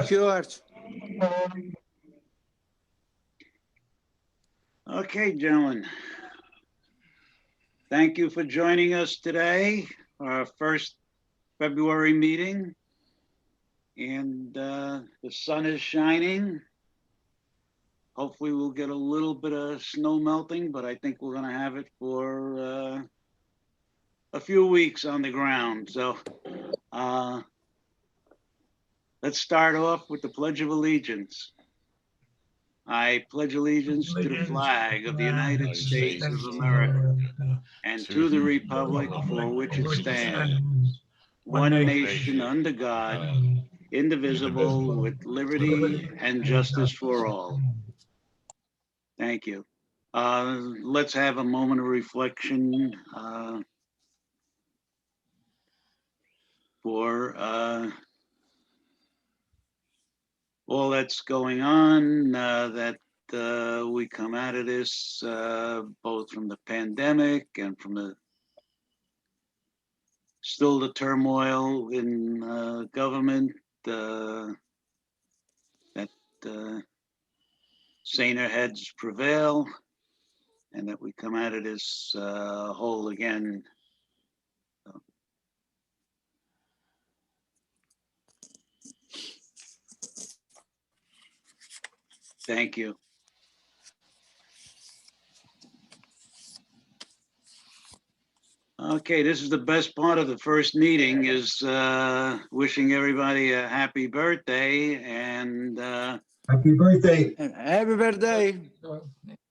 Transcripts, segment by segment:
George. Okay, gentlemen. Thank you for joining us today, our first February meeting. And the sun is shining. Hopefully we'll get a little bit of snow melting, but I think we're going to have it for a few weeks on the ground. So let's start off with the Pledge of Allegiance. I pledge allegiance to the flag of the United States of America and to the republic for which it stands, one nation under God, indivisible, with liberty and justice for all. Thank you. Let's have a moment of reflection for all that's going on, that we come out of this, both from the pandemic and from the turmoil in government, that saner heads prevail, and that we come out of this whole again. Thank you. Okay, this is the best part of the first meeting, is wishing everybody a happy birthday, and Happy birthday. Happy birthday.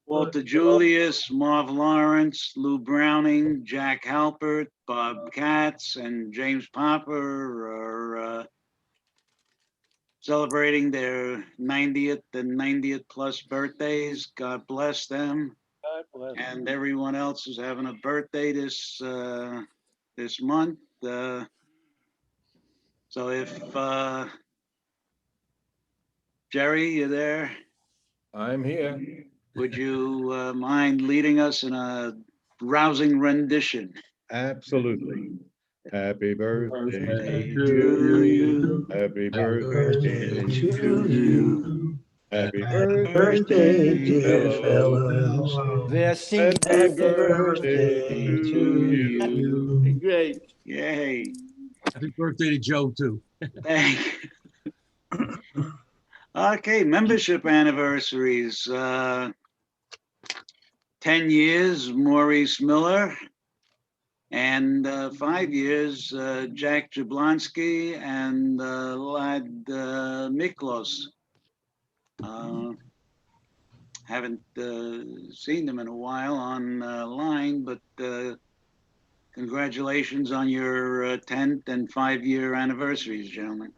Walter Julius, Marv Lawrence, Lou Browning, Jack Halpert, Bob Katz, and James Popper are celebrating their 90th and 90th plus birthdays. God bless them. God bless. And everyone else is having a birthday this month. So if Jerry, you there? I'm here. Would you mind leading us in a rousing rendition? Absolutely. Happy birthday to you. Happy birthday to you. Happy Birthday, dear fellows. We are singing. Happy birthday to you. Great. Yay. Happy birthday to Joe, too. Thank you. Okay, membership anniversaries. 10 years, Maurice Miller. And 5 years, Jack Jablonski and Lad Miklos. Haven't seen them in a while online, but congratulations on your 10th and 5-year anniversaries, gentlemen.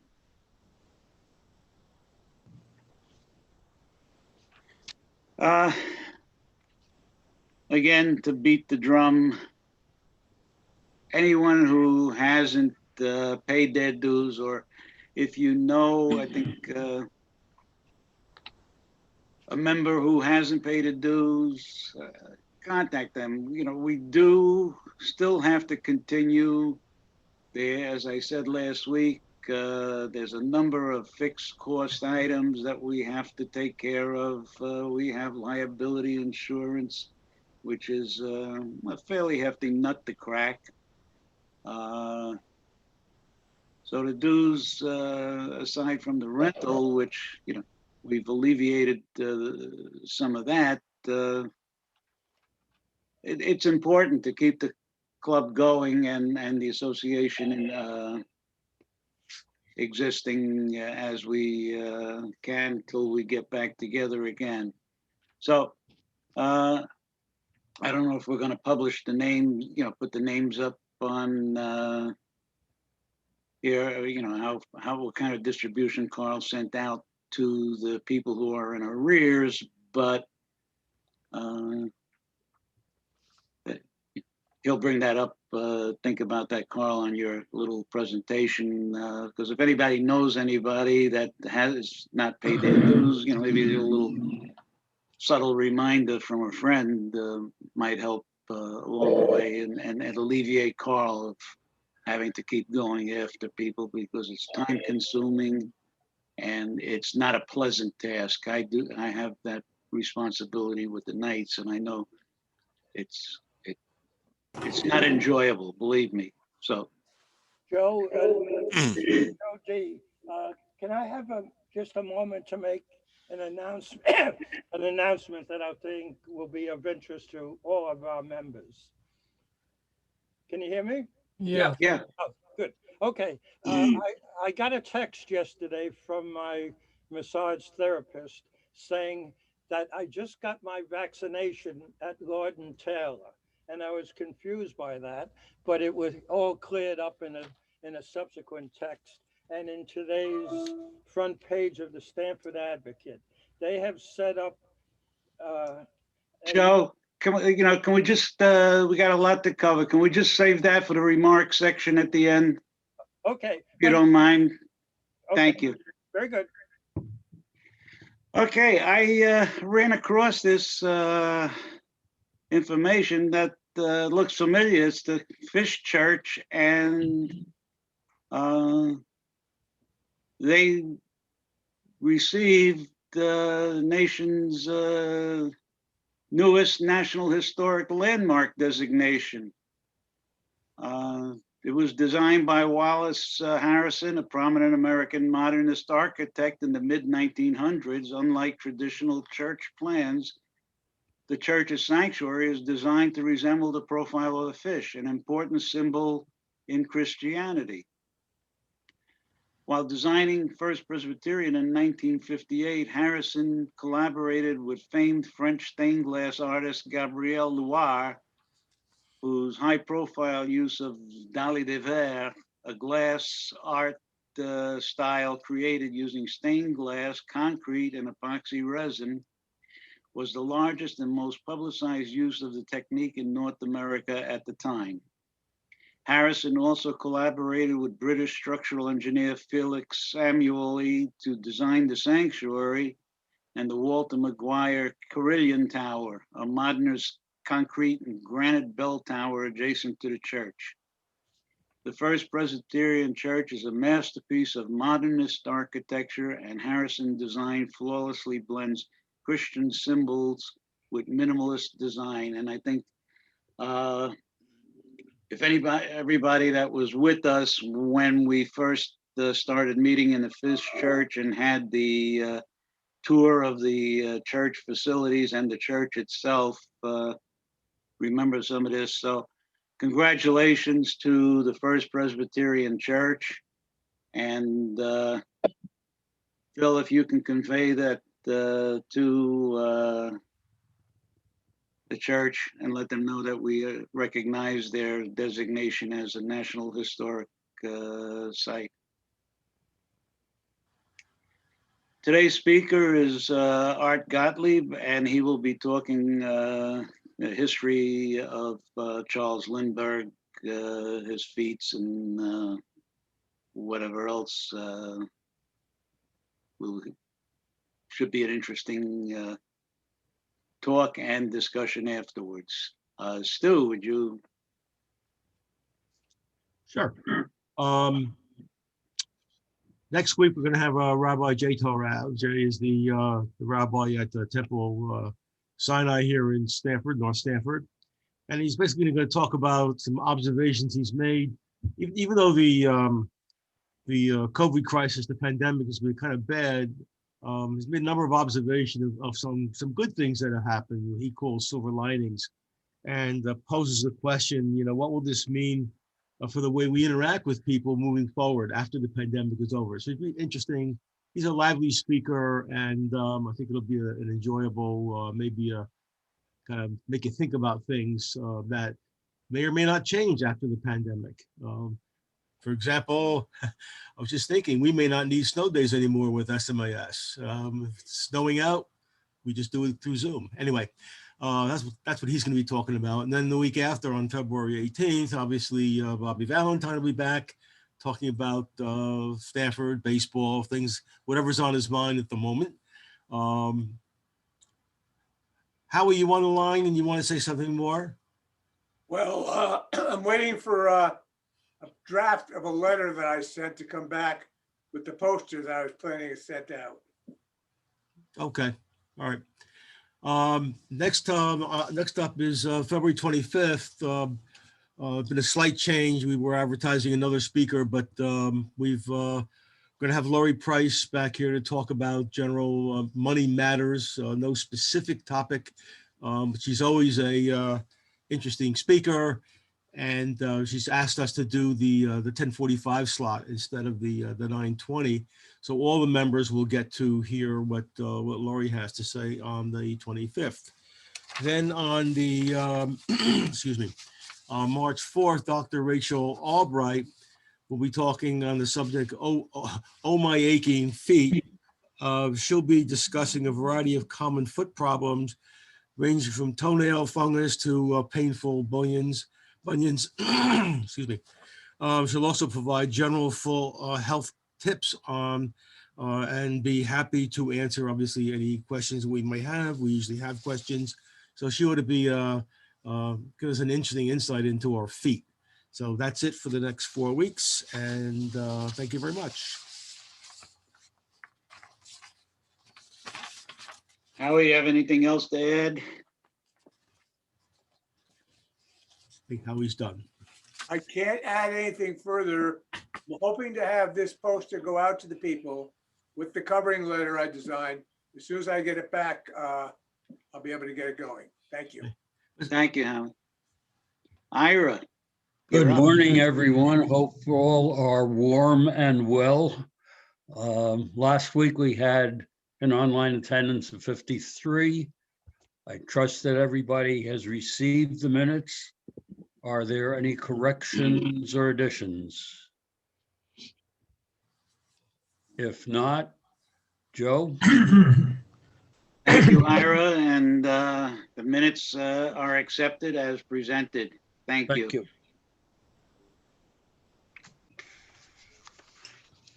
Again, to beat the drum, anyone who hasn't paid their dues, or if you know, I think a member who hasn't paid his dues, contact them. You know, we do still have to continue there. As I said last week, there's a number of fixed cost items that we have to take care of. We have liability insurance, which is a fairly hefty nut to crack. So the dues, aside from the rental, which, you know, we've alleviated some of that, it's important to keep the club going and the association existing as we can till we get back together again. So I don't know if we're going to publish the name, you know, put the names up on here, you know, what kind of distribution Carl sent out to the people who are in arrears, but he'll bring that up. Think about that, Carl, on your little presentation, because if anybody knows anybody that has not paid their dues, you know, maybe a little subtle reminder from a friend might help along the way and alleviate Carl of having to keep going after people, because it's time consuming and it's not a pleasant task. I have that responsibility with the Knights, and I know it's not enjoyable, believe me. So Joe, Joe D, can I have just a moment to make an announcement, an announcement that I think will be of interest to all of our members? Can you hear me? Yeah. yeah, Oh, good. Okay. I got a text yesterday from my massage therapist saying that I just got my vaccination at Lord and Taylor, and I was confused by that, but it was all cleared up in a subsequent text. And in today's front page of the Stamford Advocate, they have set up a Joe, can we just we got a lot to cover. Can we just save that for the remarks section at the end, okay. if you don't mind? Okay, Thank you. very good. Okay, I ran across this information that looks familiar. It's the Fish Church, and they received the nation's newest National Historic Landmark designation. It was designed by Wallace Harrison, a prominent American modernist architect in the mid-1900s. Unlike traditional church plans, the church's sanctuary is designed to resemble the profile of a fish, an important symbol in Christianity. While designing First Presbyterian in 1958, Harrison collaborated with famed French stained glass artist Gabriel Loire, whose high-profile use of Dalle de Verre, a glass art style created using stained glass, concrete, and epoxy resin, was the largest and most publicized use of the technique in North America at the time. Harrison also collaborated with British structural engineer Felix Samueli to design the sanctuary and the Walter Maguire Carillon Tower, a modernist concrete and granite bell tower adjacent to the church. The First Presbyterian Church is a masterpiece of modernist architecture, and Harrison design flawlessly blends Christian symbols with minimalist design. And I think if everybody that was with us when we first started meeting in the Fish Church and had the tour of the church facilities and the church itself, remember some of this. So congratulations to the First Presbyterian Church. And Phil, if you can convey that to the church and let them know that we recognize their designation as a National Historic Site. Today's speaker is Art Gottlieb, and he will be talking the history of Charles Lindbergh, his feats, and whatever else should be an interesting talk and discussion afterwards. Stu, would you? Sure. Next week, we're going to have Rabbi Jay Torah. Jay is the rabbi at the Temple Sinai here in Stamford, North Stamford. And he's basically going to talk about some observations he's made. Even though the COVID crisis, the pandemic has been kind of bad, he's made a number of observations of some good things that have happened, what he calls silver linings, and poses the question, what will this mean for the way we interact with people moving forward after the pandemic is over? So it'd be interesting. He's a lively speaker, and I think it'll be an enjoyable, maybe kind of make you think about things that may or may not change after the pandemic. For example, I was just thinking we may not need snow days anymore with SMAS. If it's snowing out, we just do it through Zoom. Anyway, that's what he's going to be talking about. And then the week after, on February 18th, obviously Bobby Valentine will be back talking about Stamford, baseball, things, whatever's on his mind at the moment. Howie, you on the line and you want to say something more? Well, I'm waiting for a draft of a letter that I sent to come back with the posters I was planning to send out. Okay, all right. Next up is February 25th. Been a slight change. We were advertising another speaker, but we've going to have Lori Price back here to talk about general money matters. No specific topic, but she's always a interesting speaker, and she's asked us to do the 10:45 slot instead of the 9:20. So all the members will get to hear what Lori has to say on the 25th. Then on the excuse me, on March 4th, Dr. Rachel Albright will be talking on the subject, oh my aching feet. She'll be discussing a variety of common foot problems, ranging from toenail fungus to painful bunions. Excuse me. She'll also provide general full health tips on and be happy to answer, obviously, any questions we may have. We usually have questions. So she ought to be give us an interesting insight into our feet. So that's it for the next 4 weeks. And thank you very much. Howie, you have anything else to add? I think Howie's done. I can't add anything further. I'm hoping to have this poster go out to the people with the covering letter I designed. As soon as I get it back, I'll be able to get it going. Thank you. Thank you, Howie. Ira. Good you're up. morning, everyone. Hope all are warm and well. Last week we had an online attendance of 53. I trust that everybody has received the minutes. Are there any corrections or additions? If not, Joe? Thank you, Ira, and the minutes are accepted as presented. Thank you. Thank you.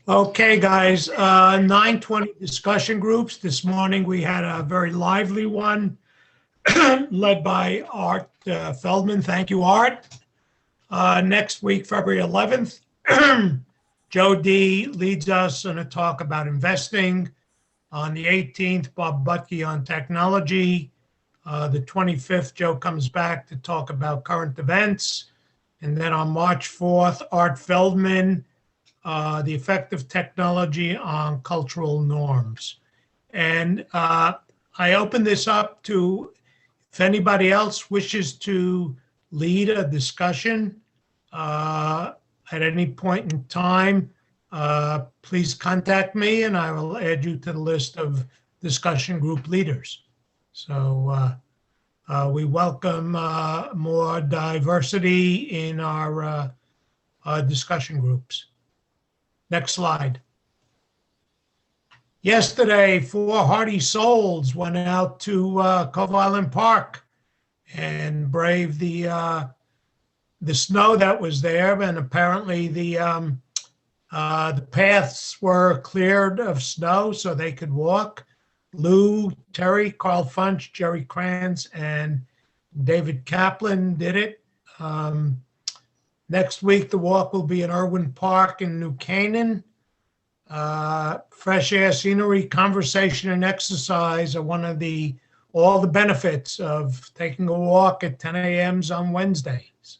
Okay, guys, 9:20 discussion groups. This morning, we had a very lively one led by Art Feldman. Thank you, Art. Next week, February 11th, Joe D leads us in a talk about investing. On the 18th, Bob Butke on technology. The 25th, Joe comes back to talk about current events. And then on March 4th, Art Feldman, the effect of technology on cultural norms. And I open this up to, if anybody else wishes to lead a discussion at any point in time, please contact me and I will add you to the list of discussion group leaders. So we welcome more diversity in our discussion groups. Next slide. Yesterday, 4 hardy souls went out to Cove Island Park and braved the snow that was there, and apparently the paths were cleared of snow so they could walk. Lou, Terry, Carl Funch, Jerry Kranz, and David Kaplan did it. Next week, the walk will be in Irwin Park in New Canaan. Fresh air, scenery, conversation, and exercise are all the benefits of taking a walk at 10 a.m. on Wednesdays.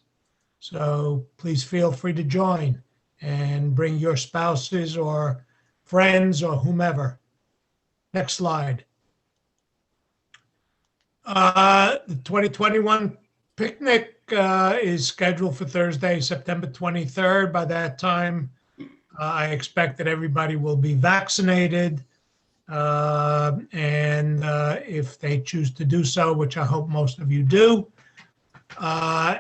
So please feel free to join and bring your spouses or friends or whomever. Next slide. The 2021 picnic is scheduled for Thursday, September 23rd. By that time, I expect that everybody will be vaccinated. And if they choose to do so, which I hope most of you do,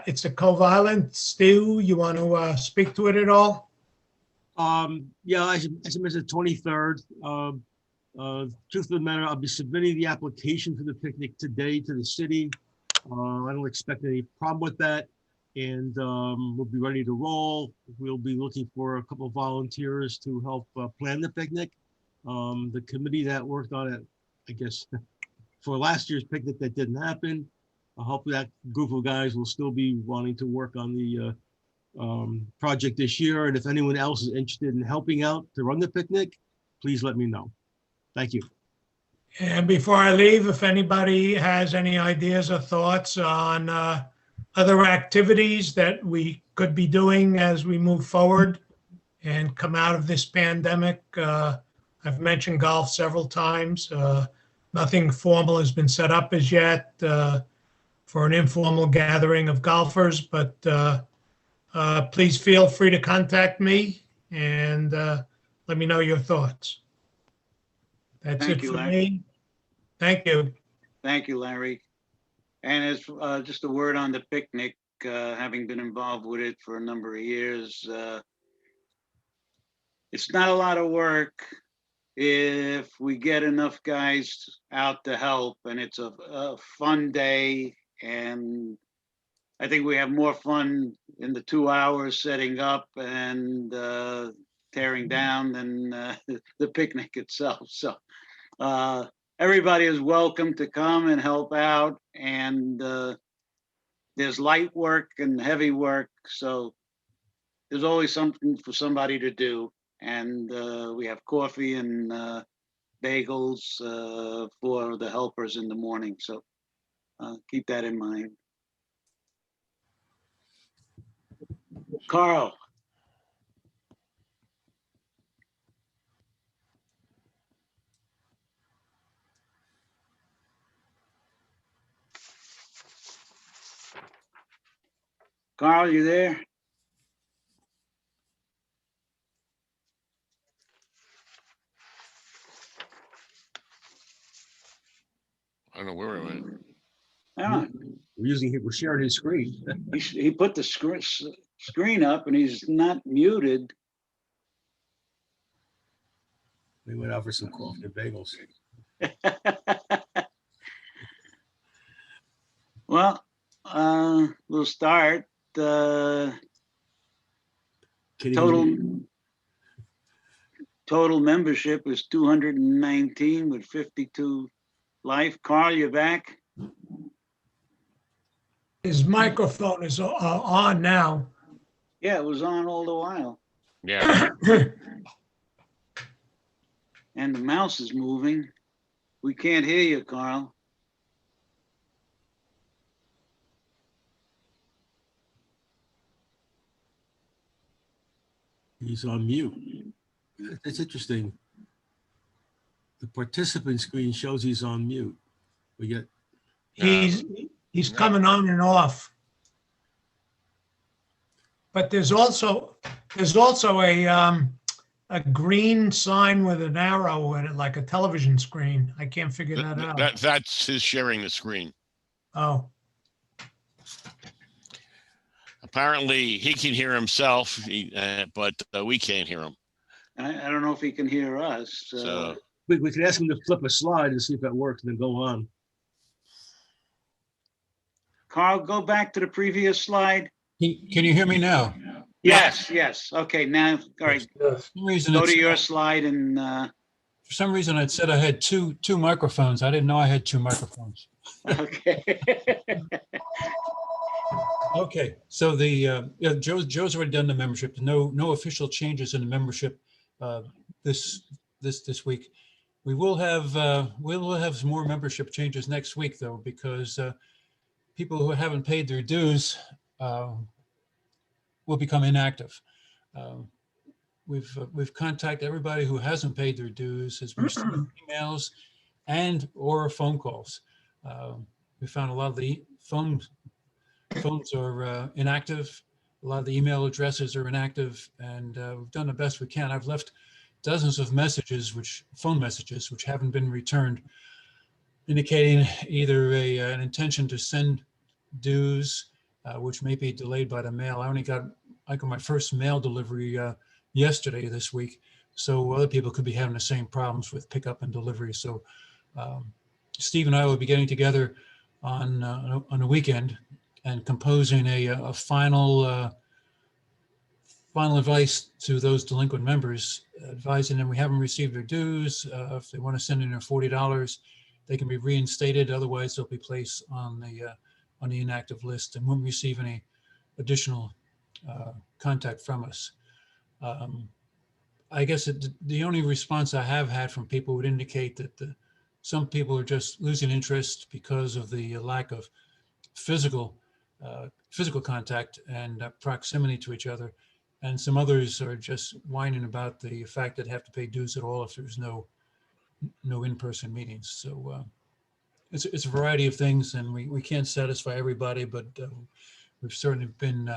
it's at Cove Island. Stu, you want to speak to it at all? Yeah, I submitted the 23rd. Truth of the matter, I'll be submitting the application for the picnic today to the city. I don't expect any problem with that. And we'll be ready to roll. We'll be looking for a couple of volunteers to help plan the picnic. The committee that worked on it, I guess, for last year's picnic that didn't happen. Hopefully that group of guys will still be wanting to work on the project this year. And if anyone else is interested in helping out to run the picnic, please let me know. Thank you. And before I leave, if anybody has any ideas or thoughts on other activities that we could be doing as we move forward and come out of this pandemic, I've mentioned golf several times. Nothing formal has been set up as yet for an informal gathering of golfers, but please feel free to contact me and let me know your thoughts. That's Thank it you, for Larry. me. Thank you. Thank you, Larry. And as just a word on the picnic, having been involved with it for a number of years, it's not a lot of work if we get enough guys out to help, and it's a fun day. And I think we have more fun in the 2 hours setting up and tearing down than the picnic itself. So everybody is welcome to come and help out. And there's light work and heavy work. So there's always something for somebody to do. And we have coffee and bagels for the helpers in the morning. So keep that in mind. Carl. Carl, you there? I don't know where I went. Yeah, We're sharing his screen. he put the screen up and he's not muted. We went out for some coffee and bagels. Well, we'll start. Total membership is 219 with 52 life. Carl, you back? His microphone is on now. Yeah, it was on all the while. Yeah. And the mouse is moving. We can't hear you, Carl. He's on mute. That's interesting. The participant screen shows he's on mute. We get. He's coming on and off. But there's also a green sign with an arrow in it, like a television screen. I can't figure that out. That's his sharing the screen. Oh. Apparently, he can hear himself, but we can't hear him. I don't know if he can hear us. So We could ask him to flip a slide and see if that works and then go on. Carl, go back to the previous slide. Can you hear me now? Yes, yes. Okay, now, all right. For some reason, Go to your slide and for some reason it said I had two microphones. I didn't know I had two microphones. okay. Okay, so the Joe's already done the membership. No official changes in the membership this week. We will have some more membership changes next week though, because people who haven't paid their dues will become inactive. We've contacted everybody who hasn't paid their dues, has received emails and or phone calls. We found a lot of the phones are inactive. A lot of the email addresses are inactive, and we've done the best we can. I've left dozens of messages, phone messages, which haven't been returned, indicating either an intention to send dues, which may be delayed by the mail. I got my first mail delivery yesterday this week, so other people could be having the same problems with pickup and delivery. So Steve and I will be getting together on a weekend and composing a final advice to those delinquent members, advising them we haven't received their dues. If they want to send in their $40, they can be reinstated. Otherwise, they'll be placed on the inactive list and won't receive any additional contact from us. I guess the only response I have had from people would indicate that some people are just losing interest because of the lack of physical contact and proximity to each other. And some others are just whining about the fact that they have to pay dues at all if there's no in-person meetings. So it's a variety of things, and we can't satisfy everybody, but we've certainly been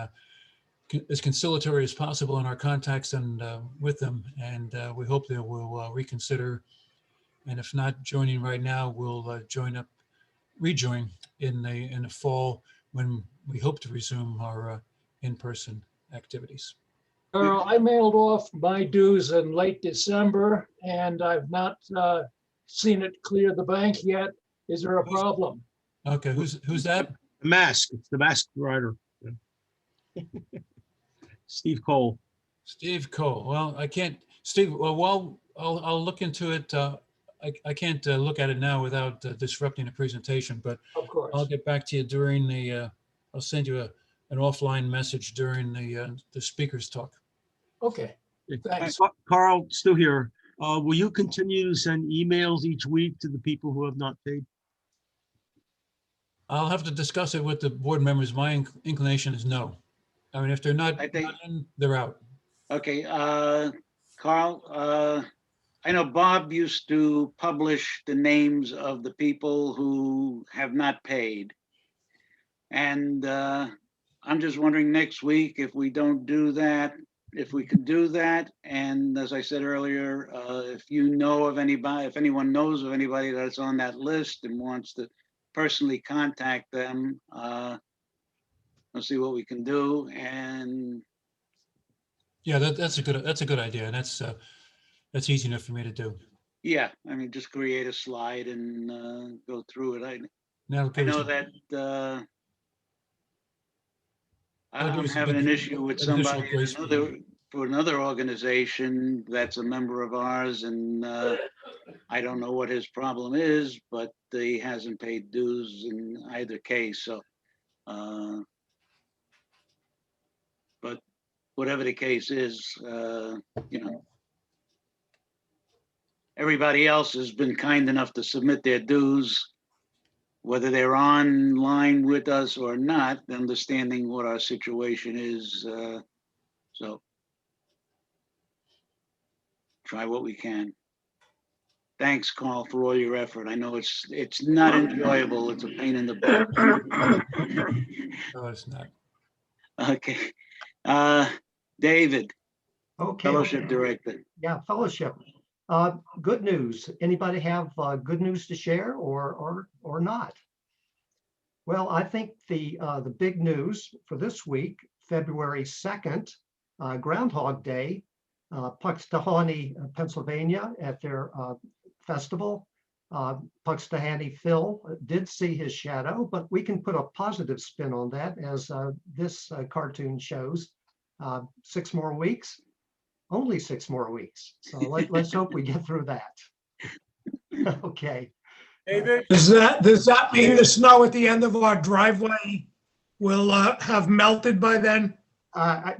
as conciliatory as possible in our contacts and with them, and we hope they will reconsider. And if not joining right now, we'll rejoin in the fall when we hope to resume our in-person activities. Carl, I mailed off my dues in late December and I've not seen it clear the bank yet. Is there a problem? Okay, who's that? The mask, it's the mask rider. Steve Cole. Steve Cole. Well, I can't, Steve, well, I'll look into it. I can't look at it now without disrupting the presentation, but Of course. I'll get back to you during the, I'll send you an offline message during the speaker's talk. Okay, thanks. Carl, still here. Will you continue to send emails each week to the people who have not paid? I'll have to discuss it with the board members. My inclination is no. I mean, if they're not, in, they're out. Okay, Carl, I know Bob used to publish the names of the people who have not paid. And I'm just wondering next week if we don't do that, if we could do that. And as I said earlier, if you know of anybody, if anyone knows of anybody that's on that list and wants to personally contact them, we'll see what we can do. And yeah, that's a good idea, and that's easy enough for me to do. yeah, I mean, just create a slide and go through it. I know that I'm having an issue with somebody for another organization that's a member of ours, and I don't know what his problem is, but he hasn't paid dues in either case. So, but whatever the case is, you know, everybody else has been kind enough to submit their dues, whether they're online with us or not, understanding what our situation is. So try what we can. Thanks, Carl, for all your effort. I know it's not enjoyable. It's a pain in the butt. No, it's not. Okay. David, Okay. Fellowship Director. Yeah, fellowship. Good news. Anybody have good news to share or not? Well, I think the big news for this week, February 2nd, Groundhog Day, Puxtahanny, Pennsylvania, at their festival. Puxtahanny Phil did see his shadow, but we can put a positive spin on that, as this cartoon shows. 6 more weeks, only 6 more weeks. So let's hope we get through that. Okay. David? Does that mean the snow at the end of our driveway will have melted by then?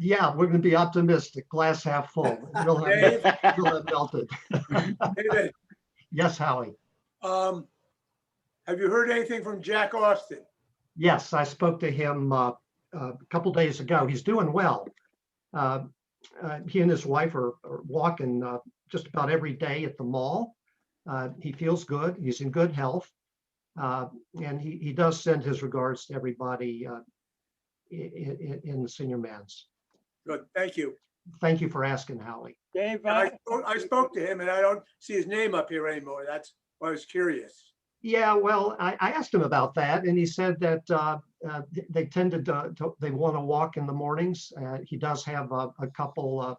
Yeah, we're going to be optimistic. Glass half full. We'll have melted. David, Yes, Howie. have you heard anything from Jack Austin? Yes, I spoke to him a couple days ago. He's doing well. He and his wife are walking just about every day at the mall. He feels good. He's in good health. And he does send his regards to everybody in the senior man's. Good, thank you. Thank you for asking, Howie. Dave, I spoke to him and I don't see his name up here anymore. That's why I was curious. Yeah, well, I asked him about that, and he said that they tended they want to walk in the mornings. He does have a couple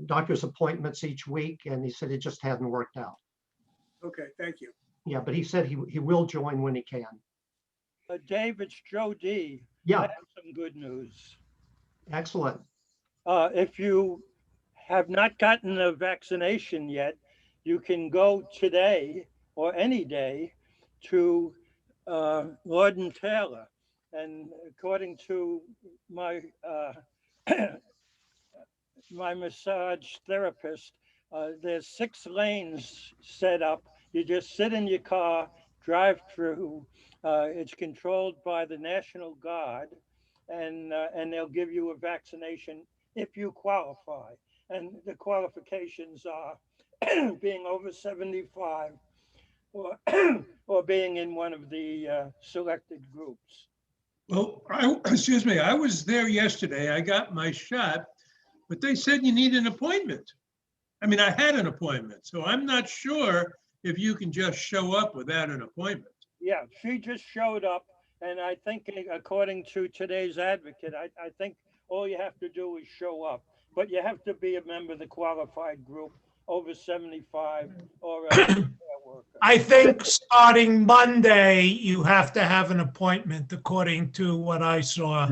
doctor's appointments each week, and he said it just hadn't worked out. Okay, thank you. Yeah, but he said he will join when he can. Dave, it's Joe D. Yeah. I have some good news. Excellent. If you have not gotten the vaccination yet, you can go today or any day to Lord and Taylor, And according to my my massage therapist, there's 6 lanes set up. You just sit in your car, drive through. It's controlled by the National Guard, and they'll give you a vaccination if you qualify. And the qualifications are being over 75 or or being in one of the selected groups. Well, excuse me, I was there yesterday. I got my shot, but they said you need an appointment. I mean, I had an appointment, so I'm not sure if you can just show up without an appointment. Yeah, she just showed up, and I think according to today's Advocate, I think all you have to do is show up, but you have to be a member of the qualified group over 75 or a care worker. I think starting Monday, you have to have an appointment according to what I saw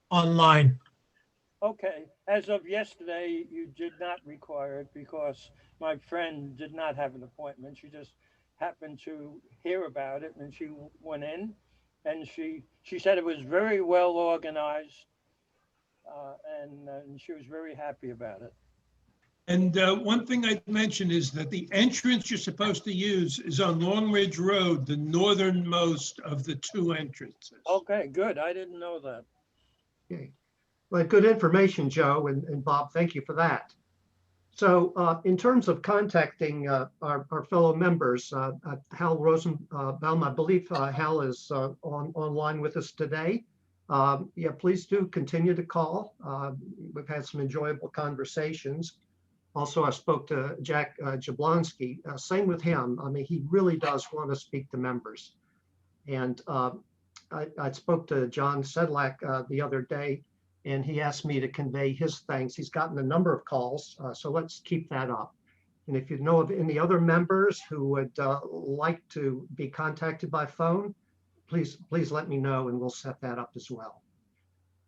online. Okay, as of yesterday, you did not require it because my friend did not have an appointment. She just happened to hear about it and she went in and she said it was very well organized and she was very happy about it. And one thing I'd mention is that the entrance you're supposed to use is on Long Ridge Road, the northernmost of the 2 entrances. Okay, good. I didn't know that. Okay. Well, good information, Joe and Bob. Thank you for that. So in terms of contacting our fellow members, Hal Rosenbaum, I believe Hal is online with us today. Yeah, please do continue to call. We've had some enjoyable conversations. Also, I spoke to Jack Jablonski. Same with him. I mean, he really does want to speak to members. And I spoke to John Sedlak the other day, and he asked me to convey his thanks. He's gotten a number of calls, so let's keep that up. And if you know of any other members who would like to be contacted by phone, please let me know and we'll set that up as well.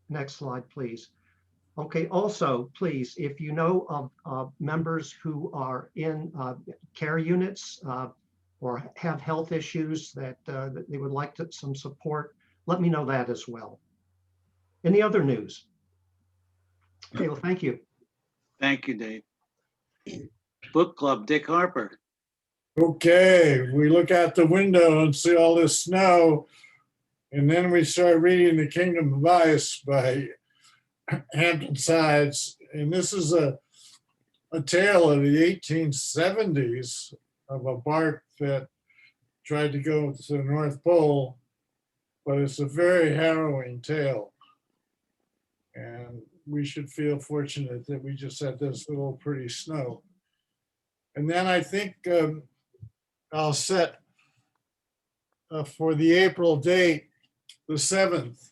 Next slide, please. Okay, also, please, if you know of members who are in care units or have health issues that they would like some support, let me know that as well. Any other news? Okay, well, thank you. Thank you, Dave. Book Club, Dick Harper. Okay, we look out the window and see all this snow, and then we start reading The Kingdom of Ice by Hampton Sides, and this is a tale of the 1870s of a bark that tried to go to the North Pole, but it's a very harrowing tale. And we should feel fortunate that we just had this little pretty snow. And then I think I'll set for the April date, the 7th,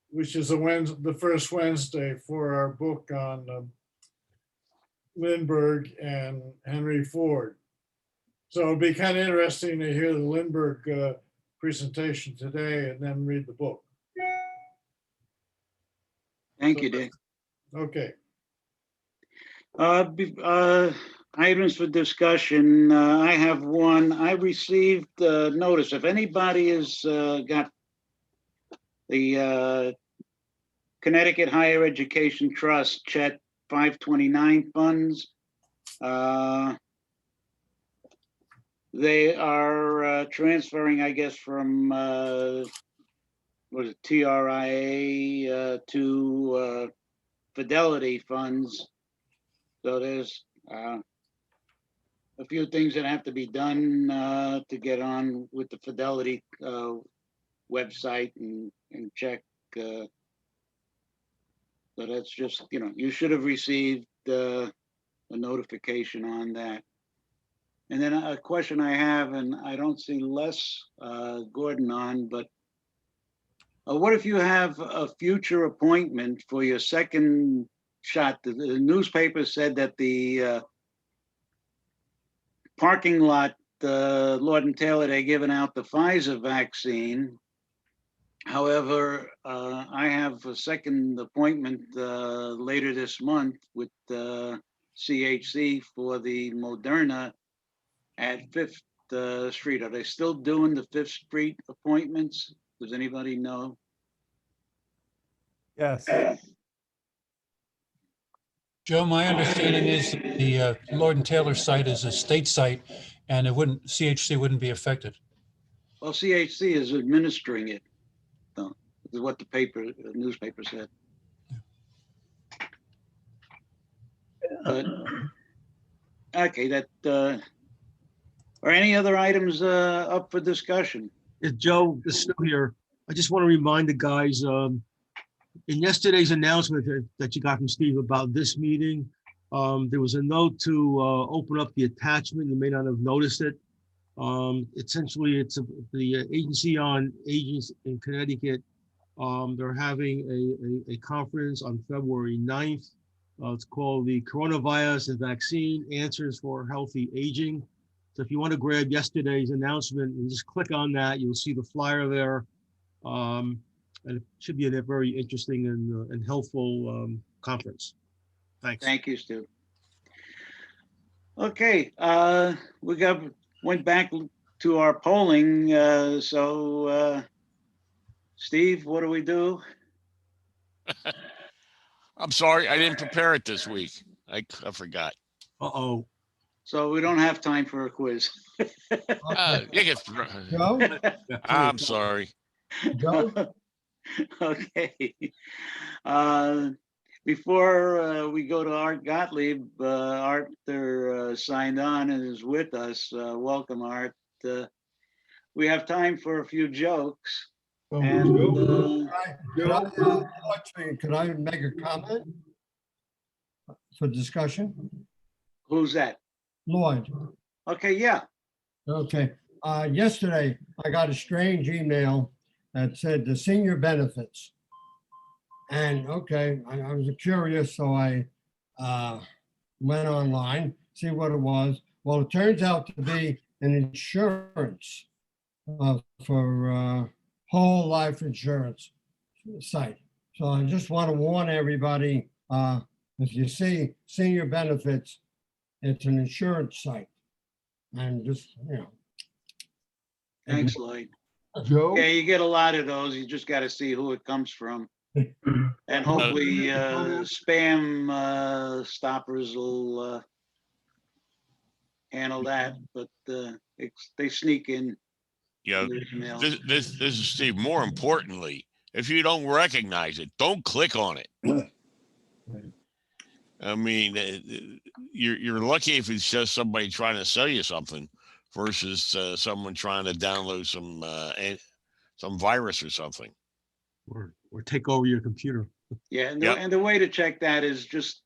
which is the first Wednesday for our book on Lindbergh and Henry Ford. So it'll be kind of interesting to hear the Lindbergh presentation today and then read the book. Thank you, Dick. Okay. Items for discussion. I have one. I received notice. If anybody has got the Connecticut Higher Education Trust Chet 529 funds, they are transferring, I guess, from was it TRIA to Fidelity funds. So there's a few things that have to be done to get on with the Fidelity website and check. So that's just, you should have received a notification on that. And then a question I have, and I don't see Les Gordon on, but what if you have a future appointment for your second shot? The newspaper said that the parking lot, Lord and Taylor, they're giving out the Pfizer vaccine. However, I have a second appointment later this month with CHC for the Moderna at 5th Street. Are they still doing the 5th Street appointments? Does anybody know? Yes. Joe, my understanding is that the Lord and Taylor site is a state site and it wouldn't, CHC wouldn't be affected. Well, CHC is administering it. So, this is what the newspaper said. But, okay, are any other items up for discussion? Joe is still here. I just want to remind the guys, in yesterday's announcement that you got from Steve about this meeting, there was a note to open up the attachment. You may not have noticed it. Essentially, it's the Agency on Agents in Connecticut. They're having a conference on February 9th. It's called the Coronavirus and Vaccine Answers for Healthy Aging. So if you want to grab yesterday's announcement and just click on that, you'll see the flyer there. And it should be a very interesting and helpful conference. Thanks. Thank you, Stu. Okay, we went back to our polling. So Steve, what do we do? I'm sorry, I didn't prepare it this week. I forgot. Uh-oh. So we don't have time for a quiz. Joe? I'm sorry. Joe? Okay. Before we go to Art Gottlieb, Arthur signed on and is with us. Welcome, Art. We have time for a few jokes. And, Could I make a comment for discussion? who's that? Lloyd. Okay, yeah. Okay. Yesterday, I got a strange email that said the senior benefits. And okay, I was curious, so I went online, see what it was. Well, it turns out to be an insurance for whole life insurance site. So I just want to warn everybody, if you see senior benefits, it's an insurance site. And just, Thanks, Lloyd. Joe? Yeah, you get a lot of those. You just got to see who it comes from. And hopefully spam stoppers will handle that, but they sneak in. Yeah, the email. this is Steve. More importantly, if you don't recognize it, don't click on it. I mean, you're lucky if it's just somebody trying to sell you something versus someone trying to download some virus or something. Or take over your computer. Yeah, and Yep. the way to check that is just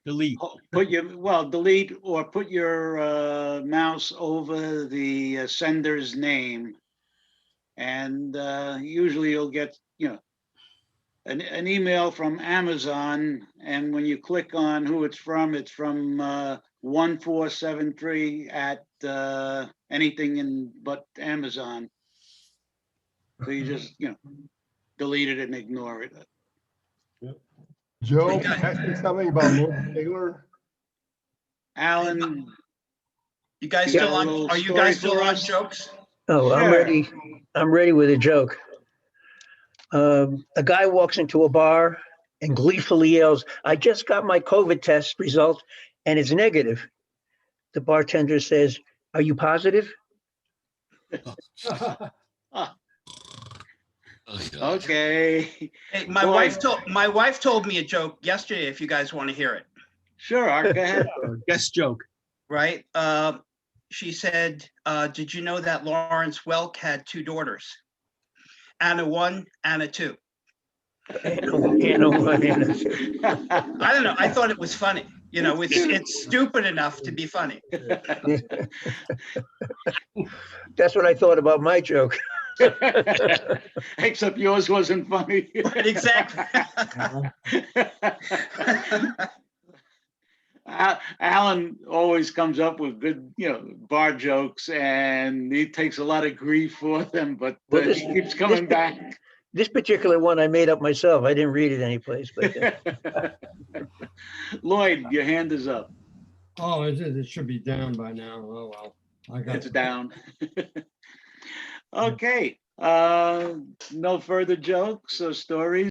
Delete. delete or put your mouse over the sender's name, and usually you'll get an email from Amazon, and when you click on who it's from 1473 at anything but Amazon. So you just delete it and ignore it. Joe, can I say something about Lord Taylor? Alan, You guys You got still a on? little Are you story guys still for on us? jokes? Oh, I'm Sure. ready. I'm ready with a joke. A guy walks into a bar and gleefully yells, "I just got my COVID test result and it's negative." The bartender says, "Are you positive?" Oh, God. okay. Hey, my wife told me a joke yesterday. If you guys want to hear it, Sure, Art, go ahead. Guest joke. right? She said, "Did you know that Lawrence Welk had two daughters? Anna 1, Anna 2." Anna 1, Anna 2. I don't know. I thought it was funny. It's stupid enough to be funny. That's what I thought about my joke. Except yours wasn't funny. Exactly. Alan always comes up with good, bar jokes, and he takes a lot of grief for them, but he keeps coming back. This particular one I made up myself. I didn't read it anyplace. But Lloyd, your hand is up. Oh, it should be down by now. Oh, well. It's down. Okay. No further jokes or stories.